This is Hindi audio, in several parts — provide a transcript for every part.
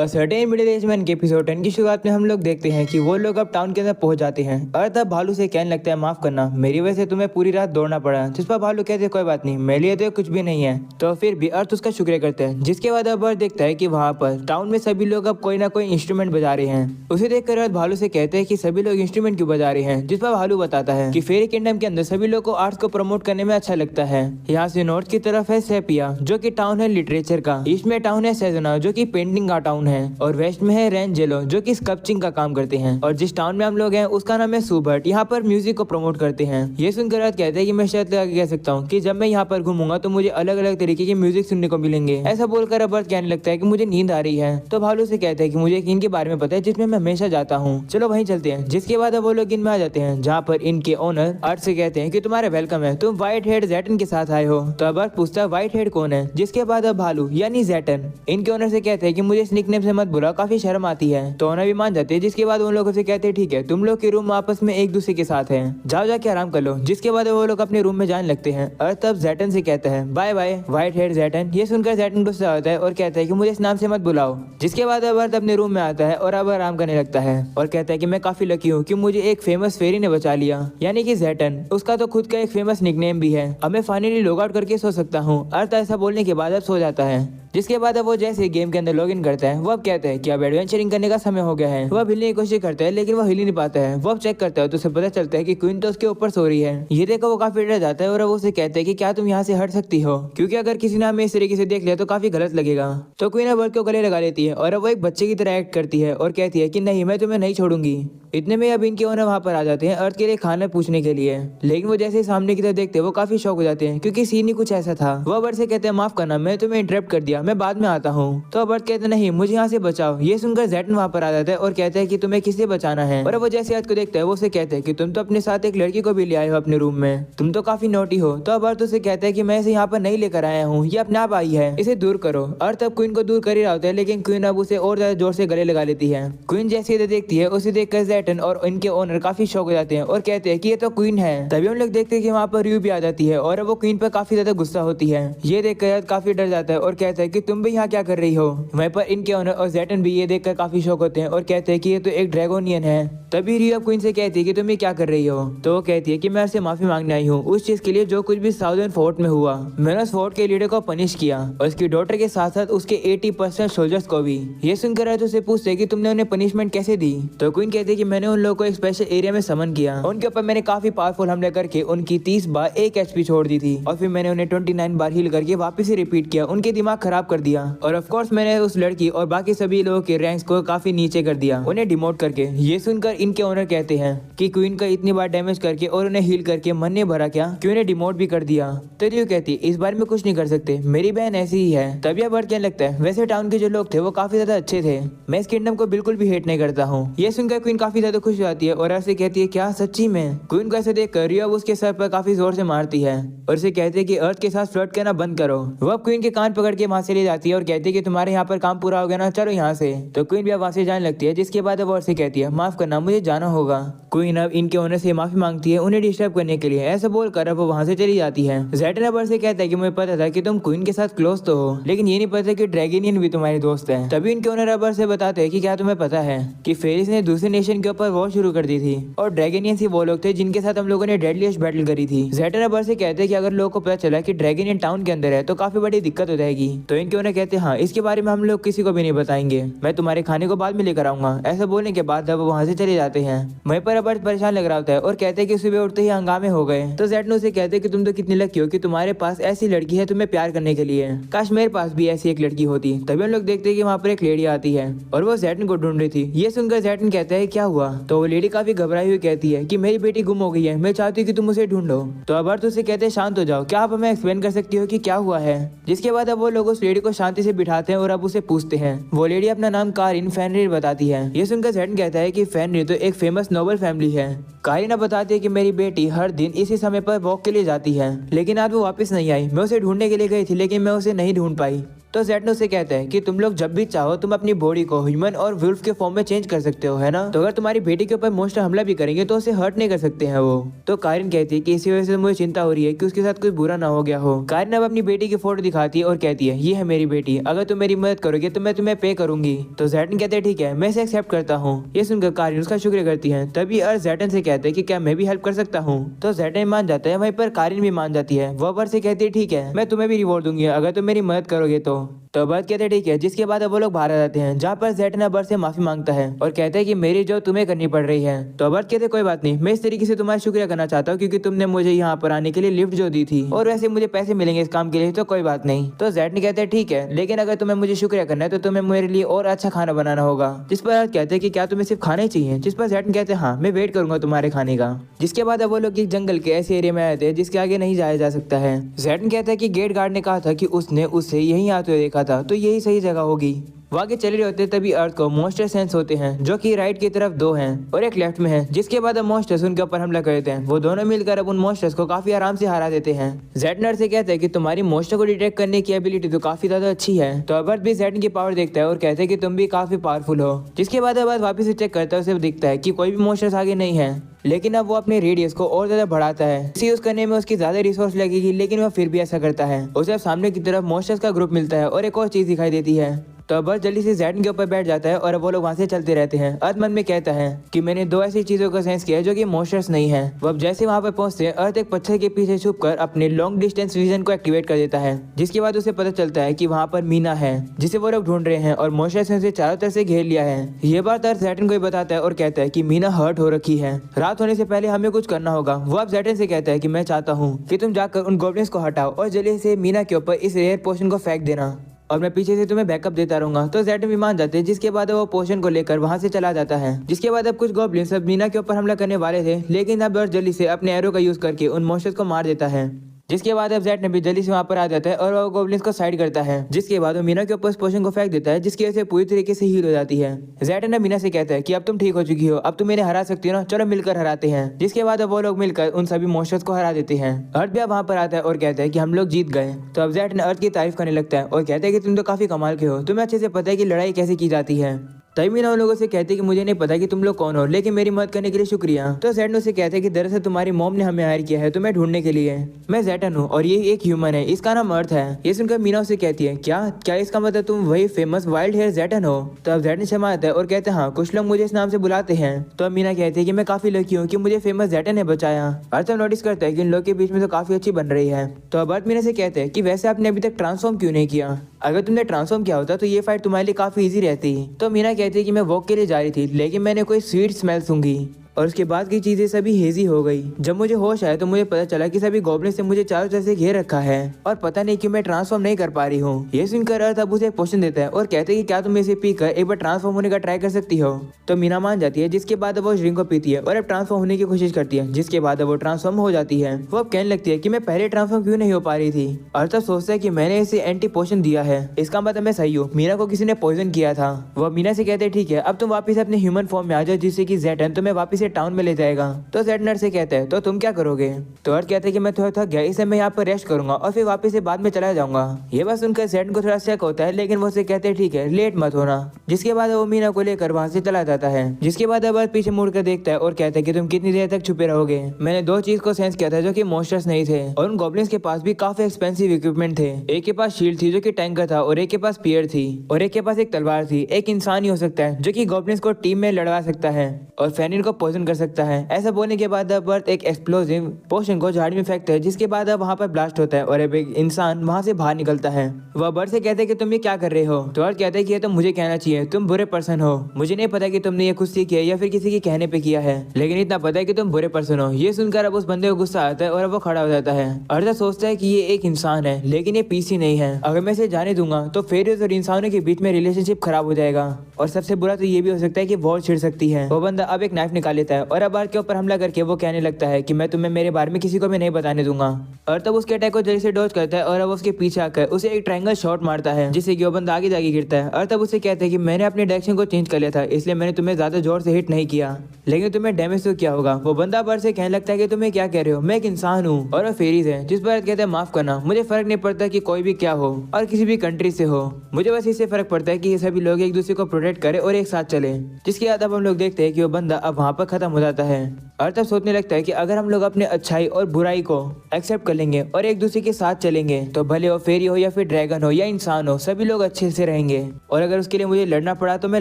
सर्टेन मिडिल एज मैन के एपिसोड 10 की शुरुआत में हम लोग देखते हैं कि वो लोग अब टाउन के अंदर पहुंच जाते हैं और तब भालू से कहने लगता है, माफ करना, मेरी वजह से तुम्हें पूरी रात दौड़ना पड़ा। जिस पर भालू कहते हैं, कोई बात नहीं, मेरे लिए तो कुछ भी नहीं है। तो फिर भी अर्थ उसका शुक्रिया करते हैं। जिसके बाद अब अर्थ देखता है कि वहाँ पर टाउन में सभी लोग अब कोई ना कोई इंस्ट्रूमेंट बजा रहे हैं। उसे देखकर अर्थ भालू से कहते हैं कि सभी लोग इंस्ट्रूमेंट क्यों बजा रहे हैं। जिस पर भालू बताता है कि फेरी किंगडम के अंदर सभी लोग को आर्ट्स को प्रमोट करने में अच्छा लगता है। यहाँ से नॉर्थ की तरफ है सेपिया, जो कि टाउन है लिटरेचर का। ईस्ट में टाउन है सेजना, जो कि पेंटिंग का टाउन है। और वेस्ट में है रेंजेलो, जो कि स्कल्पचिंग का काम करते हैं। और जिस टाउन में हम लोग हैं उसका नाम है सुबर्ट। यहाँ पर म्यूजिक को प्रमोट करते हैं। ये सुनकर अर्थ कहते हैं कि मैं शायद लगा के कह सकता हूँ कि जब मैं यहाँ पर घूमूंगा तो मुझे अलग अलग तरीके के म्यूजिक सुनने को मिलेंगे। ऐसा बोलकर अब अर्थ कहने लगता है कि मुझे नींद आ रही है। तो भालू से कहते हैं कि मुझे एक इन के बारे में पता है जिसमें मैं हमेशा जाता हूँ, चलो वहीं चलते हैं। जिसके बाद अब वो लोग इन में आ जाते हैं, जहाँ पर इनके ओनर अर्थ से कहते हैं कि तुम्हारा वेलकम है, तुम व्हाइट हेड जैटन के साथ आए हो। तो अब अर्थ पूछता है व्हाइट हेड कौन है। जिसके बाद अब भालू यानी जैटन इनके ओनर से कहते हैं कि मुझे इस निकनेम से मत बुलाओ, काफी शर्म आती है। तो ओनर भी मान जाते हैं। जिसके बाद उन लोगों से कहते हैं ठीक है, तुम लोग के रूम आपस में एक दूसरे के साथ हैं, जाओ जाके आराम कर लो। जिसके बाद वो लोग अपने रूम में जाने लगते हैं। अर्थ तब जैटन से कहता है बाय बाय व्हाइट हेड जैटन। ये सुनकर जैटन गुस्सा होता है और कहता है कि मुझे इस नाम से मत बुलाओ। जिसके बाद अब अर्थ अपने रूम में आता है और अब आराम करने लगता है और कहता है कि मैं काफी लकी हूँ कि मुझे एक फेमस फेरी ने बचा लिया, यानी कि जैटन। उसका तो खुद का एक फेमस निकनेम भी है। अब मैं फाइनली लॉग आउट करके सो सकता हूँ। अर्थ ऐसा बोलने के बाद अब सो जाता है। जिसके बाद अब वो जैसे गेम के अंदर लॉग इन करता है, वो अब कहता है कि अब एडवेंचरिंग करने का समय हो गया है। वो अब हिलने की कोशिश करता है लेकिन वो हिल ही नहीं पाता है। वो अब चेक करता है तो उसे पता चलता है कि क्वीन तो उसके ऊपर सो रही है। ये देखो वो काफी डर जाता है और वो उसे कहता है कि क्या तुम यहाँ से हट सकती हो, क्योंकि अगर किसी ने हमें इस तरीके से देख लिया तो काफी गलत लगेगा। तो क्वीन अब अर्थ को गले लगा लेती है और अब वो एक बच्चे की तरह एक्ट करती है और कहती है कि नहीं, मैं तुम्हें नहीं छोड़ूंगी। इतने में अब इनके ओनर वहाँ पर आ जाते हैं अर्थ के लिए खाना पूछने के लिए। लेकिन वो जैसे सामने की तरफ देखते हैं वो काफी शौक हो जाते हैं, क्योंकि सीन ही कुछ ऐसा था। वो अर्थ से कहते हैं माफ करना, मैं तुम्हें इंटरप्ट कर दिया, मैं बाद में आता हूँ। तो अब अर्थ कहते हैं नहीं, मुझे यहाँ से बचाओ। ये सुनकर जैटन वहाँ पर आ जाता है और कहता है कि तुम्हें किसे बचाना है। और वो जैसे अर्थ को देखता है वो उसे कहता है कि तुम तो अपने साथ एक लड़की को भी ले आए हो अपने रूम में, तुम तो काफी नोटी हो। तो अब अर्थ उसे कहता है कि मैं इसे यहाँ पर नहीं लेकर आया हूँ, ये अपने आप आई है, इसे दूर करो। अर्थ अब क्वीन को दूर कर ही रहा होता है, लेकिन क्वीन अब उसे और ज्यादा जोर से गले लगा लेती है। क्वीन जैसे इधर देखती है उसे देखकर जैटन और इनके ओनर काफी शौक हो जाते हैं और कहते हैं कि ये तो क्वीन है। तभी हम लोग देखते हैं कि वहाँ पर र्यू भी आ जाती है और वो क्वीन पर काफी ज्यादा गुस्सा होती है। ये देखकर काफी डर जाता है और कहता है कि तुम भी यहाँ क्या कर रही हो। वहीं पर इनके ओनर और जैटन भी ये देखकर काफी शौक होते हैं और कहते हैं कि ये तो एक ड्रैगोनियन है। तभी र्यू अब क्वीन से कहती है कि तुम ये क्या कर रही हो। तो वो कहती है कि मैं उससे माफी मांगने आई हूँ उस चीज के लिए जो कुछ भी साउदर्न फोर्ट में हुआ। मैंने उस फोर्ट के लीडर को पनिश किया और उसकी डॉटर के साथ साथ उसके 80% सोल्जर्स को भी। ये सुनकर अर्थ उसे पूछते कि तुमने उन्हें पनिशमेंट कैसे दी। तो क्वीन कहती है कि मैंने उन लोगों को एक स्पेशल एरिया में समन किया, उनके ऊपर मैंने काफी पावरफुल हमले करके उनकी 30 बार 1 HP छोड़ दी थी और फिर मैंने उन्हें 29 बार हील करके वापस से रिपीट किया, उनके दिमाग खराब कर दिया। और ऑफ कोर्स मैंने उस लड़की और बाकी सभी लोगों के रैंक्स को काफी नीचे कर दिया, उन्हें डिमोट करके। ये सुनकर इनके ओनर कहते हैं कि क्वीन का इतनी बार डैमेज करके और उन्हें हील करके मन नहीं भरा क्या, क्यों उन्हें डिमोट भी कर दिया। तो रियो कहती है इस बार में कुछ नहीं कर सकते, मेरी बहन ऐसी ही है। तभी अब कहने लगता है वैसे टाउन के जो लोग थे वो काफी ज्यादा अच्छे थे, मैं इस किंगडम को बिल्कुल भी हेट नहीं करता हूँ। ये सुनकर क्वीन काफी ज्यादा खुश हो जाती है और ऐसे कहती है क्या सच्ची में। क्वीन को ऐसे देख कर रियो अब उसके सर पर काफी जोर से मारती है और उसे कहते हैं कि अर्थ के साथ फ्लर्ट करना बंद करो। वो अब क्वीन के कान पकड़ के वहां से ले जाती है और कहती है कि तुम्हारे यहाँ पर काम पूरा हो गया ना, चलो यहाँ से। तो क्वीन भी अब वहां से जाने लगती है। जिसके बाद अब से कहती है माफ करना, मुझे जाना होगा। क्वीन अब इनके ओनर से माफी मांगती है उन्हें डिस्टर्ब करने के लिए। ऐसा बोलकर अब वहां से चली जाती है। जैटन अब से कहता है कि मुझे पता था कि तुम क्वीन के साथ क्लोज तो हो, लेकिन ये नहीं पता कि ड्रैगनियन भी तुम्हारी दोस्त है। तभी इनके ओनर अब से बताते हैं कि क्या तुम्हें पता है कि फेरिस ने दूसरे नेशन के ऊपर वॉर शुरू कर दी थी और ड्रैगनियंस ही वो लोग थे जिनके साथ हम लोगों ने डेडलीस्ट बैटल करी थी। जैटन अब से कहते हैं कि अगर लोगों को पता चला कि ड्रैगनियन टाउन के अंदर है तो काफी बड़ी दिक्कत हो जाएगी। तो इनके ओनर कहते हैं हाँ, इसके बारे में हम लोग किसी को भी नहीं बताएंगे, मैं तुम्हारे खाने को बाद में लेकर आऊंगा। ऐसा बोलने के बाद अब वहां से चले जाते हैं। वहीं पर अब परेशान लग रहा होता है और कहते हैं कि सुबह उठते ही हंगामे हो गए। तो जैटन उसे कहते हैं कि तुम तो कितनी लकी हो कि तुम्हारे पास ऐसी लड़की है तुम्हें प्यार करने के लिए, काश मेरे पास भी ऐसी एक लड़की होती। तभी हम लोग देखते हैं कि वहाँ पर एक लेडी आती है और वो जैटन को ढूंढ रही थी। ये सुनकर जैटन कहता है क्या हुआ। तो वो लेडी काफी घबराई हुई कहती है कि मेरी बेटी गुम हो गई है, मैं चाहती हूँ कि तुम उसे ढूंढो। तो अब अर्थ उसे कहते हैं शांत हो जाओ, क्या आप हमें एक्सप्लेन कर सकती हो कि क्या हुआ है। जिसके बाद अब वो लोग उस लेडी को शांति से बिठाते हैं और अब उसे पूछते हैं। वो लेडी अपना नाम कारिन फेनरिर बताती है। ये सुनकर जैटन कहता है कि फेनरिर तो एक फेमस नोबल फैमिली है। कारिन बताती है कि मेरी बेटी हर दिन इसी समय पर वॉक के लिए जाती है, लेकिन आज वो वापस नहीं आई। मैं उसे ढूंढने के लिए गई थी लेकिन मैं उसे नहीं ढूंढ पाई। तो जेटन उसे कहता है कि तुम लोग जब भी चाहो तुम अपनी बॉडी को ह्यूमन और वुल्फ के फॉर्म में चेंज कर सकते हो, है ना। तो अगर तुम्हारी बेटी के ऊपर मोस्टर हमला भी करेंगे तो उसे हर्ट नहीं कर सकते हैं वो। तो कारिन कहती है कि इसी वजह से मुझे चिंता हो रही है कि उसके साथ कुछ बुरा ना हो गया हो। कारिन अब अपनी बेटी की फोटो दिखाती है और कहती है ये है मेरी बेटी, अगर तुम मेरी मदद करोगे तो मैं तुम्हें पे करूंगी। तो जेटन कहते हैं ठीक है, मैं इसे एक्सेप्ट करता हूँ। ये सुनकर कारिन उसका शुक्रिया करती है। तभी अर्थ जेटन से कहते हैं कि क्या मैं भी हेल्प कर सकता हूँ। तो जेटन मान जाता है, वहीं पर कारिन भी मान जाती है। वो अर्थ से कहती है ठीक है, मैं तुम्हें भी रिवॉर्ड दूंगी अगर तुम मेरी मदद करोगे तो अर्थ कहते हैं ठीक है। जिसके बाद अब वो लोग बाहर आ जाते हैं, जहाँ पर जेटन अब अर्थ से माफी मांगता है और कहता है कि मेरी जो तुम्हें करनी पड़ रही है। तो अर्थ कहते कोई बात नहीं, मैं इस तरीके से तुम्हारा शुक्रिया करना चाहता हूँ क्योंकि तुमने मुझे यहाँ पर आने के लिए लिफ्ट जो दी थी और वैसे मुझे पैसे मिलेंगे इस काम के लिए, तो कोई बात नहीं। तो जेटन कहते हैं ठीक है, लेकिन अगर तुम्हें मुझे शुक्रिया करना है तो तुम्हें मेरे लिए और अच्छा खाना बनाना होगा। जिस पर अर्थ कहते हैं कि क्या तुम्हें सिर्फ खाना ही चाहिए। जिस पर जेटन कहते हैं हाँ, मैं वेट करूंगा तुम्हारे खाने का। जिसके बाद अब वो लोग एक जंगल के ऐसे एरिया में आए थे जिसके आगे नहीं जाया जा सकता है। जेटन कहता है कि गेट गार्ड ने कहा था कि उसने उसे यहीं आते हुए देखा था, तो यही सही जगह होगी। वो आगे चले रहे होते तभी अर्थ को मॉन्स्टर सेंस होते हैं, जो कि राइट की तरफ 2 हैं और एक लेफ्ट में है। जिसके बाद अब मॉन्स्टर्स उनके ऊपर हमला कर देते हैं। वो दोनों मिलकर अब उन मॉन्स्टर्स को काफी आराम से हरा देते हैं। जेटन से कहते हैं कि तुम्हारी मॉन्स्टर को डिटेक्ट करने की एबिलिटी तो काफी ज्यादा अच्छी है। तो अब अर्थ भी जेटन की पावर देखता है और कहते हैं कि तुम भी काफी पावरफुल हो। जिसके बाद अब अर्थ वापिस से चेक करता है, उसे दिखता है कि कोई भी मॉन्स्टर्स आगे नहीं है, लेकिन अब वो अपने रेडियस को और ज्यादा बढ़ाता है। इसे यूज करने में उसकी ज्यादा रिसोर्स लगेगी, लेकिन वह फिर भी ऐसा करता है। उसे अब सामने की तरफ मॉन्स्टर्स का ग्रुप मिलता है और एक और चीज दिखाई देती है। तो अब अर्थ जल्दी से जेटन के ऊपर बैठ जाता है और अब वो लोग वहाँ से चलते रहते हैं। अर्थ मन में कहता है कि मैंने 2 ऐसी चीजों का सेंस किया है जो कि मॉन्स्टर्स नहीं है। वो अब जैसे वहाँ पर पहुंचते हैं, अर्थ एक पत्थर के पीछे छुपकर अपने लॉन्ग डिस्टेंस विजन को एक्टिवेट कर देता है। जिसके बाद उसे पता चलता है कि वहाँ पर मीना है जिसे वो लोग ढूंढ रहे हैं और मॉन्स्टर्स ने उसे चारों तरफ से घेर लिया है। ये बात अर्थ जेटन को बताता है और कहता है कि मीना हर्ट हो रखी है, रात होने से पहले हमें कुछ करना होगा। वो अब जेटन से कहता है कि मैं चाहता हूँ कि तुम जाकर उन गॉब्लिन्स को हटाओ और जल्दी से मीना के ऊपर इस रेयर पोशन को फेंक देना और मैं पीछे से तुम्हें बैकअप देता रहूंगा। तो जेटन भी मान जाते हैं। जिसके बाद वो पोशन को लेकर वहां से चला जाता है। जिसके बाद अब कुछ गॉब्लिन्स अब मीना के ऊपर हमला करने वाले थे, लेकिन अब अर्थ जल्दी से अपने एरो का यूज करके उन मॉन्स्टर्स को मार देता है। जिसके बाद अब जेटन भी जल्दी से वहां पर आ जाता है और वो गॉब्लिन्स को साइड करता है। जिसके बाद वो मीना के ऊपर पोशन को फेंक देता है, जिसकी वजह से पूरी तरीके से हील हो जाती है। जेटन मीना से कहता है कि अब तुम ठीक हो चुकी हो, अब तुम इन्हें हरा सकती हो ना, चलो मिलकर हराते हैं। जिसके बाद अब वो लोग मिलकर उन सभी मॉन्स्टर्स को हरा देते हैं। अर्थ भी अब वहां पर आता है और कहता है कि हम लोग जीत गए। तो अब जेटन अर्थ की तारीफ करने लगता है और कहता है कि तुम तो काफी कमाल के हो, तुम्हें अच्छे से पता है कि लड़ाई कैसे की जाती है। तभी मीना उन लोगों से कहती है कि मुझे नहीं पता कि तुम लोग कौन हो, लेकिन मेरी मदद करने के लिए शुक्रिया। तो जेटन उसे कहते हैं कि दरअसल तुम्हारी मॉम ने हमें हायर किया है तुम्हें ढूंढने के लिए। मैं जेटन हूँ और ये एक ह्यूमन है, इसका नाम अर्थ है। ये सुनकर मीना उसे कहती है क्या इसका मतलब तुम वही फेमस वाइल्ड हेयर जेटन हो। तो अब जेटन क्षमा आता है और कहते हैं हाँ, कुछ लोग मुझे इस नाम से बुलाते हैं। तो अब मीना कहती है कि मैं काफी लकी हूँ कि मुझे फेमस जेटन ने बचाया। अर्थ नोटिस करता है कि इन लोग के बीच में तो काफी अच्छी बन रही है। तो अब अर्थ मीना से कहते हैं कि वैसे आपने अभी तक ट्रांसफॉर्म क्यों नहीं किया, अगर तुमने ट्रांसफॉर्म किया होता तो ये फाइट तुम्हारे लिए काफी इजी रहती। तो मीना कहती है कि मैं वॉक के लिए जा रही थी, लेकिन मैंने कोई स्वीट स्मेल सूंघी और उसके बाद की चीजें सभी हेजी हो गई। जब मुझे होश आया तो मुझे पता चला कि सभी गॉब्लिन्स से मुझे चारों तरफ से घेर रखा है और पता नहीं क्यों मैं ट्रांसफॉर्म नहीं कर पा रही हूँ। ये सुनकर अर्थ अब उसे एक क्वेश्चन देता है और कहते हैं कि क्या तुम इसे पीकर एक बार ट्रांसफॉर्म होने का ट्राई कर सकती हो। तो मीना मान जाती है। जिसके बाद वो ड्रिंक को पीती है और अब ट्रांसफॉर्म होने की कोशिश करती है। जिसके बाद वो ट्रांसफॉर्म हो जाती है। वो अब कहने लगती है कि मैं पहले ट्रांसफॉर्म क्यों नहीं हो पा रही थी। अर्थ अब सोचता है कि मैंने इसे एंटी पोशन दिया है, इसका मतलब मैं सही हूँ, मीना को किसी ने पॉइजन किया था। वो मीना से कहते हैं ठीक है, अब तुम वापिस अपने ह्यूमन फॉर्म में आ जाओ, जिससे कि जेटन तुम्हें वापिस से टाउन में ले जाएगा। तो जेटन से कहते हैं तो तुम क्या करोगे। तो अर्थ कहते हैं कि मैं थोड़ा थक गया, इसलिए मैं यहाँ पर रेस्ट करूंगा और फिर वापस से बाद में चला जाऊंगा। ये बात सुनकर जेटन को थोड़ा शक होता है, लेकिन वो उसे कहते हैं ठीक है, लेट मत होना। जिसके बाद वो मीना को लेकर वहाँ से चला जाता है। जिसके बाद अब अर्थ पीछे मुड़कर देखता है और कहता है कि तुम कितनी देर तक छुपे रहोगे। मैंने 2 चीज को सेंस किया था जो कि मॉन्स्टर्स नहीं थे और उन गॉब्लिन्स के पास भी काफी एक्सपेंसिव इक्विपमेंट थे। एक के पास शील्ड थी जो कि टैंकर था और एक के पास स्पीयर थी और एक के पास एक तलवार थी। एक इंसान ही हो सकता है जो कि गॉब्लिन्स को टीम में लड़वा सकता है और फेनिन को पॉइजन कर सकता है। ऐसा बोलने के बाद अब अर्थ एक एक्सप्लोसिव पोशन को झाड़ी में फेंकता है। जिसके बाद अब वहाँ पर ब्लास्ट होता है और अब एक इंसान वहाँ से बाहर निकलता है। वह बर्ड से कहते हैं कि तुम ये क्या कर रहे हो। तो अर्थ कहता है कि ये तो मुझे कहना चाहिए, तुम बुरे पर्सन हो। मुझे नहीं पता कि तुमने ये खुद से किया या फिर किसी के कहने पे किया है, लेकिन इतना पता है कि तुम बुरे पर्सन हो। ये सुनकर अब उस बंदे को गुस्सा आता है और अब वो खड़ा हो जाता है। अर्थ सोचता है कि ये एक इंसान है, लेकिन ये पीसी नहीं है। अगर मैं इसे जाने दूंगा तो फेरियर्स और इंसानों के बीच में रिलेशनशिप खराब हो जाएगा और सबसे बुरा तो ये भी हो सकता है कि वॉर छिड़ सकती है। वो बंदा अब एक नाइफ निकाल लेता है और अब अर्थ के ऊपर हमला करके वो कहने लगता है कि मैं तुम्हें मेरे बारे में किसी को भी नहीं बताने दूंगा। और तब उसके अटैक को जल्दी से डॉज करता है और अब उसके पीछे आकर उसे एक ट्रायंगल शॉट मारता है जिससे कि वो बंदा आगे जाके गिरता है। और तब उसे कहते हैं कि मैंने अपने डायरेक्शन को चेंज कर लिया था, इसलिए मैंने तुम्हें ज्यादा जोर से हिट नहीं किया, लेकिन तुम्हें डैमेज तो किया होगा। वो बंदा अर्थ से कहने लगता है कि तुम्हें क्या कह रहे हो, मैं एक इंसान हूँ और वो फेरीज है। जिस पर अर्थ कहते हैं माफ करना, मुझे फर्क नहीं पड़ता कि कोई भी क्या हो और किसी भी कंट्री से हो, मुझे बस इससे फर्क पड़ता है कि ये सभी लोग एक दूसरे को प्रोटेक्ट करें और एक साथ चले। जिसके बाद अब हम लोग देखते हैं कि वो बंदा अब वहाँ पर खत्म हो जाता है। और तब सोचने लगता है कि अगर हम लोग अपने अच्छाई और बुराई को एक्सेप्ट कर लेंगे और एक दूसरे के साथ चलेंगे तो भले वो फेरी हो या फिर ड्रैगन हो या इंसान हो, सभी लोग अच्छे से रहेंगे। और अगर उसके लिए मुझे लड़ना पड़ा तो मैं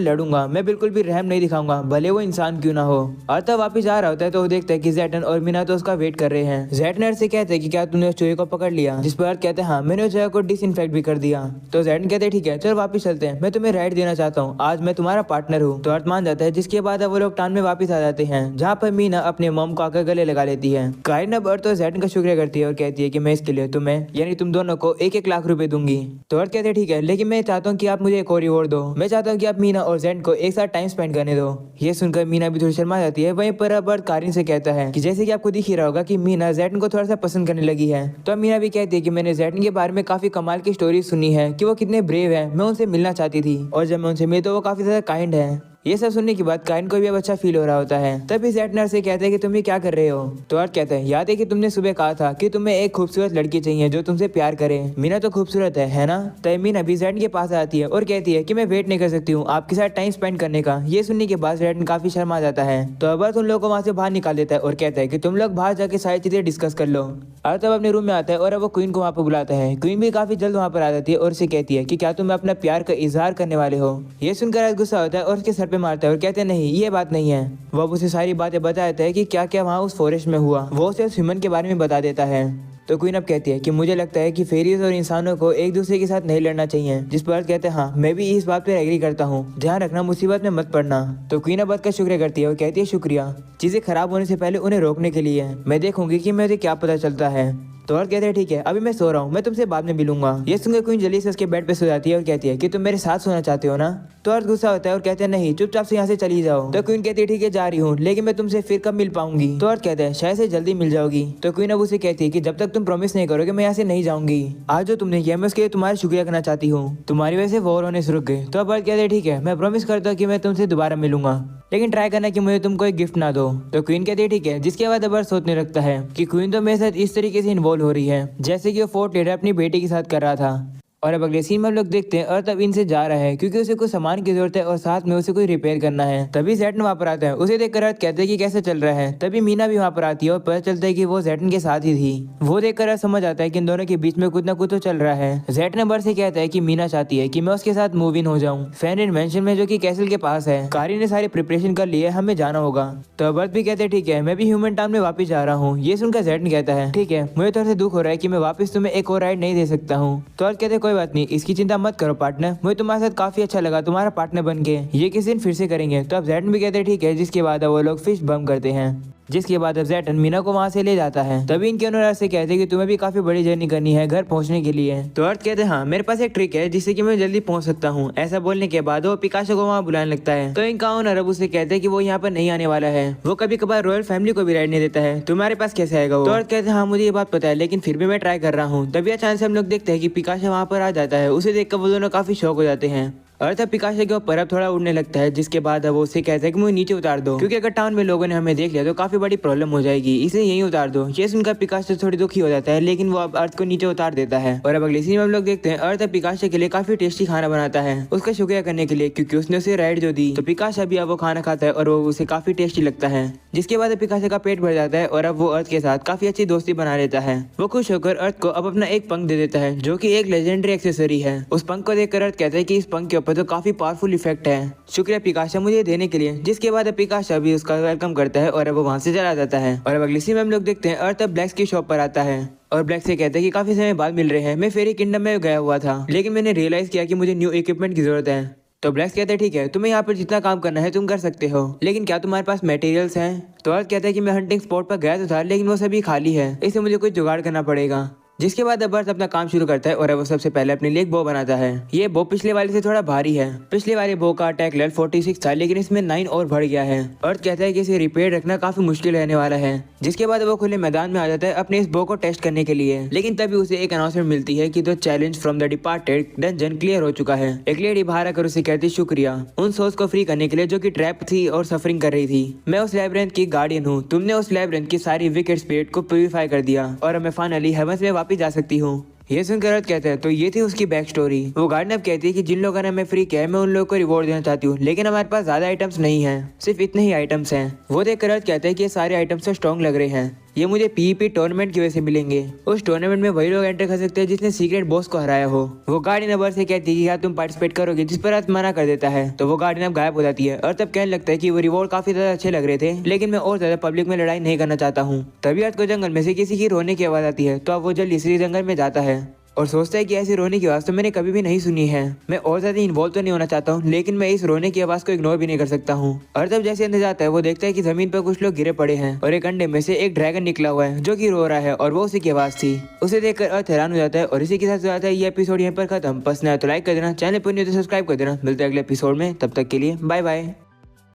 लड़ूंगा, मैं बिल्कुल भी रहम नहीं दिखाऊंगा, भले वो इंसान क्यों ना हो। और तब वापिस आ रहा होता है तो वो देखता है कि ज़ैटन और मीना तो उसका वेट कर रहे हैं। ज़ैटन से कहते हैं कि क्या तूने उस चूहे को पकड़ लिया, जिस पर अर्थ कहते हैं हाँ मैंने उस जगह को डिसइंफेक्ट भी कर दिया। तो ज़ैटन कहते हैं ठीक है चल वापस चलते हैं, मैं तुम्हें राइड देना चाहता हूँ, आज मैं तुम्हारा पार्टनर हूँ। तो अर्थ मान जाता है। जिसके बाद वो लोग टाउन में वापस आ जाते हैं जहाँ पर मीना अपने मॉम को आकर गले लगा लेती है। कारिन अब अर्थ और ज़ैटन का शुक्रिया करती है और कहती है कि मैं इसके लिए तुम्हें यानी तुम दोनों को 1-1 लाख रुपए दूंगी। तो अर्थ कहते हैं ठीक है, लेकिन मैं चाहता हूँ कि आप मुझे एक और रिवॉर्ड दो, मैं चाहता हूँ कि आप मीना और ज़ैटन को एक साथ टाइम स्पेंड करने दो। ये सुनकर मीना भी थोड़ी शर्मा जाती है। वहीं पर अब अर्थ कारिन से कहता है कि जैसे कि आपको दिख ही रहा होगा कि मीना ज़ैटन को थोड़ा सा पसंद करने लगी है। तो मीना भी कहती है कि मैंने ज़ैटन के बारे में काफी कमाल की स्टोरी सुनी है कि वो कितने ब्रेव है, मैं उनसे मिलना चाहती थी और जब मैं उनसे मिली तो वो काफी ज्यादा काइंड है। ये सब सुनने के बाद काइन को भी अब अच्छा फील हो रहा होता है। तभी ज़ैटनर से कहते हैं कि तुम ये क्या कर रहे हो। तो अर्थ कहते हैं याद है कि तुमने सुबह कहा था कि तुम्हें एक खूबसूरत लड़की चाहिए जो तुमसे प्यार करे, मीना तो खूबसूरत है ना। तब मीना भी ज़ैटन के पास आती है और कहती है कि मैं वेट नहीं कर सकती हूँ आपके साथ टाइम स्पेंड करने का। ये सुनने के बाद ज़ैटन काफी शर्मा जाता है। तो अब अर्थ उन लोगों को वहाँ से बाहर निकाल देता है और कहता है कि तुम लोग बाहर जाके सारी चीजें डिस्कस कर लो। अर्थ अब अपने रूम में आता है और अब वो क्वीन को वहाँ पर बुलाता है। क्वीन भी काफी जल्द वहाँ पर आ जाती है और उसे कहती है कि क्या तुम अपना प्यार का इजहार करने वाले हो। ये सुनकर अर्थ गुस्सा होता है और उसके सर पे मारता है और कहते हैं नहीं ये बात नहीं है। वो अब उसे सारी बातें बता देता है कि क्या क्या वहाँ उस फॉरेस्ट में हुआ, वो उसे उस ह्यूमन के बारे में बता देता है। तो क्वीन अब कहती है कि मुझे लगता है कि फेरीज और इंसानों को एक दूसरे के साथ नहीं लड़ना चाहिए। जिस पर अर्थ कहते हैं हाँ मैं भी इस बात पर एग्री करता हूँ, ध्यान रखना मुसीबत में मत पड़ना। तो क्वीन अब अर्थ का शुक्रिया करती है और कहती है शुक्रिया चीजें खराब होने से पहले उन्हें रोकने के लिए, मैं देखूंगी कि मुझे क्या पता चलता है। तो अर्थ कहते हैं ठीक है अभी मैं सो रहा हूँ, मैं तुमसे बाद में मिलूंगा। ये सुनकर क्वीन जल्दी से उसके बेड पे सो जाती है और कहती है कि तुम मेरे साथ सोना चाहते हो ना। तो अर्थ गुस्सा होता है और कहते हैं नहीं चुपचाप से यहाँ से चली जाओ। तो क्वीन कहती है ठीक है जा रही हूँ, लेकिन मैं तुमसे फिर कब मिल पाऊंगी। तो अर्थ कहते हैं शायद से जल्दी मिल जाओगी। तो क्वीन अब उसे कहती है कि जब तक तुम प्रॉमिस नहीं करोगे मैं यहाँ से नहीं जाऊंगी। आज जो तुमने किया मैं उसके लिए तुम्हारा शुक्रिया करना चाहती हूँ, तुम्हारी वजह से वॉर होने से रुक गए। तो अब अर्थ कहते हैं ठीक है मैं प्रॉमिस करता हूँ कि मैं तुमसे दोबारा मिलूंगा, लेकिन ट्राई करना कि मुझे तुम कोई गिफ्ट ना दो। तो क्वीन कहती है ठीक है। जिसके बाद अब अर्थ सोचने लगता है कि क्वीन तो मेरे साथ इस तरीके से इन्वॉल्व हो रही है जैसे कि वो फोर्ट लीडर अपनी बेटी के साथ कर रहा था। और अब अगले सीन में हम लोग देखते हैं अर्थ अब इनसे जा रहा है क्योंकि उसे कुछ सामान की जरूरत है और साथ में उसे कोई रिपेयर करना है। तभी ज़ैटन वहाँ पर आता है, उसे देखकर अर्थ कहते हैं कि कैसे चल रहा है। तभी मीना भी वहाँ पर आती है और पता चलता है कि वो ज़ैटन के साथ ही थी। वो देखकर अर्थ समझ आता है कि इन दोनों के बीच में कुछ ना कुछ तो चल रहा है। ज़ैटन अब अर्थ से कहता है कि मीना चाहती है कि मैं उसके साथ मूव इन हो जाऊँ फेनरिन मेंशन में जो कि कैसल के पास है। कारिन ने सारी प्रिपरेशन कर ली है, हमें जाना होगा। तो अब अर्थ भी कहते हैं ठीक है मैं भी ह्यूमन टाउन में वापस जा रहा हूँ। ये सुनकर ज़ैटन कहता है ठीक है मुझे थोड़ा सा दुख हो रहा है कि मैं वापस तुम्हें एक और राइड नहीं दे सकता हूँ। तो अर्थ कहते हैं कोई बात नहीं, इसकी चिंता मत करो पार्टनर, मुझे तुम्हारे साथ काफी अच्छा लगा तुम्हारा पार्टनर बन के, ये किसी दिन फिर से करेंगे। तो अब ज़ैटन भी कहते हैं ठीक है। जिसके बाद वो लोग फिश बम करते हैं। जिसके बाद अब ज़ैटन मीना को वहाँ से ले जाता है। तभी इनके अनुराग से कहते हैं कि तुम्हें भी काफी बड़ी जर्नी करनी है घर पहुँचने के लिए। तो अर्थ कहते हैं हाँ मेरे पास एक ट्रिक है जिससे कि मैं जल्दी पहुँच सकता हूँ। ऐसा बोलने के बाद वो पिकासो को वहाँ बुलाने लगता है। तो इनका ओनर अब उसे कहते हैं कि वो यहाँ पर नहीं आने वाला है, वो कभी कभार रॉयल फैमिली को भी राइड नहीं देता है, तुम्हारे पास कैसे आएगा वो। तो अर्थ कहते हैं हाँ मुझे ये बात पता है लेकिन फिर भी मैं ट्राई कर रहा हूँ। तभी अचानक से हम लोग देखते हैं कि पिकासो वहाँ पर आ जाता है। उसे देखकर वो दोनों काफी शौक हो जाते हैं। अर्थ पिकासो के ऊपर अब थोड़ा उड़ने लगता है। जिसके बाद अब वो उससे कहता है कि मुझे नीचे उतार दो क्योंकि अगर टाउन में लोगों ने हमें देख लिया तो काफी बड़ी प्रॉब्लम हो जाएगी, इसलिए यहीं उतार दो। ये सुनकर पिकासो थोड़ी दुखी हो जाता है लेकिन वो अब अर्थ को नीचे उतार देता है। और अब अगले सीन में हम लोग देखते हैं अर्थ पिकासो के लिए काफी टेस्टी खाना बनाता है उसका शुक्रिया करने के लिए क्योंकि उसने उसे राइड जो दी। तो पिकासो भी अब वो खाना खाता है और वो उसे काफी टेस्टी लगता है। जिसके बाद पिकासो का पेट भर जाता है और अब वो अर्थ के साथ काफी अच्छी दोस्ती बना लेता है। वो खुश होकर अर्थ को अब अपना एक पंख दे देता है जो कि एक लेजेंडरी एक्सेसरी है। उस पंख को देखकर अर्थ कहता है कि इस पंख के ऊपर तो काफी पावरफुल इफेक्ट है, शुक्रिया पिकासो मुझे देने के लिए। जिसके बाद पिकासो भी उसका वेलकम करता है और अब वो वहाँ से चला जाता है। और अब अगली सीन में हम लोग देखते हैं अर्थ अब ब्लैक्स की शॉप पर आता है और ब्लैक से कहता है कि काफी समय बाद मिल रहे हैं, मैं फेरी किंगडम में गया हुआ था लेकिन मैंने रियलाइज किया कि मुझे न्यू इक्विपमेंट की जरूरत है। तो ब्लैक कहते हैं ठीक है तुम्हें यहाँ पर जितना काम करना है तुम कर सकते हो, लेकिन क्या तुम्हारे पास मटेरियल्स हैं। तो अर्थ कहता है कि मैं हंटिंग स्पॉट पर गया तो था लेकिन वो सभी खाली है, इससे मुझे कुछ जुगाड़ करना पड़ेगा। जिसके बाद अब अर्थ अपना काम शुरू करता है और अब वो सबसे पहले अपने लिए एक बो बनाता है। ये बो पिछले वाले से थोड़ा भारी है। पिछले वाले बो का अटैक लेवल 46 था, लेकिन इसमें 9 और बढ़ गया है। अर्थ कहता है कि इसे रिपेयर रखना काफी मुश्किल रहने वाला है। जिसके बाद वो खुले मैदान में आ जाता है अपने इस बो को टेस्ट करने के लिए। लेकिन तभी उसे एक अनाउंसमेंट मिलती है कि the challenge from the departed dungeon clear हो चुका है। एक लेडी बाहर आकर उसे कहती शुक्रिया उन सोल्स को फ्री करने के लिए जो कि ट्रैप थी और सफरिंग कर रही थी। मैं उस लैबिरिंथ की गार्डियन हूँ। तुमने उस लैबिरिंथ की सारी विकेट स्पिरिट को प्यूरिफाई कर दिया और अब मैं फाइनली हेवंस में वापस जा सकती हूँ। ये सुनकर अर्थ कहता है तो ये थी उसकी बैक स्टोरी। वो गार्डन अब कहती है कि जिन लोगों ने हमें फ्री किया है मैं उन लोगों को रिवॉर्ड देना चाहती हूँ, लेकिन हमारे पास ज्यादा आइटम्स नहीं है, सिर्फ इतने ही आइटम्स हैं। वो देखकर अर्थ कहता है कि ये सारे आइटम्स तो स्ट्रॉन्ग लग रहे हैं, ये मुझे पीवीपी टूर्नामेंट की वजह से मिलेंगे। उस टूर्नामेंट में वही लोग एंटर कर सकते हैं जिसने सीक्रेट बॉस को हराया हो। वो गार्डियन अब अर्थ से कहती है कि क्या तुम पार्टिसिपेट करोगे, जिस पर अर्थ मना कर देता है। तो वो गार्डियन अब गायब हो जाती है। अर्थ अब कहने लगता है कि वो रिवॉर्ड काफी ज्यादा अच्छे लग रहे थे, लेकिन मैं और ज्यादा पब्लिक में लड़ाई नहीं करना चाहता हूँ। तभी अर्थ को जंगल में से किसी की रोने की आवाज आती है। तो अब वो जल्दी इसी जंगल में जाता है और सोचता है कि ऐसी रोने की आवाज तो मैंने कभी भी नहीं सुनी है। मैं और ज्यादा इन्वॉल्व तो नहीं होना चाहता हूँ, लेकिन मैं इस रोने की आवाज को इग्नोर भी नहीं कर सकता हूँ। और तब जैसे अंदर जाता है वो देखता है कि जमीन पर कुछ लोग गिरे पड़े हैं और एक अंडे में से एक ड्रैगन निकला हुआ है जो कि रो रहा है और वो उसी की आवाज थी। उसे देखकर अर्थ हैरान हो जाता है और इसी के साथ हो जाता है ये एपिसोड यहाँ पर खत्म। पसंद आया तो लाइक कर देना, चैनल पर नहीं हो तो सब्सक्राइब कर देना। मिलते हैं अगले एपिसोड में, तब तक के लिए बाय बाय।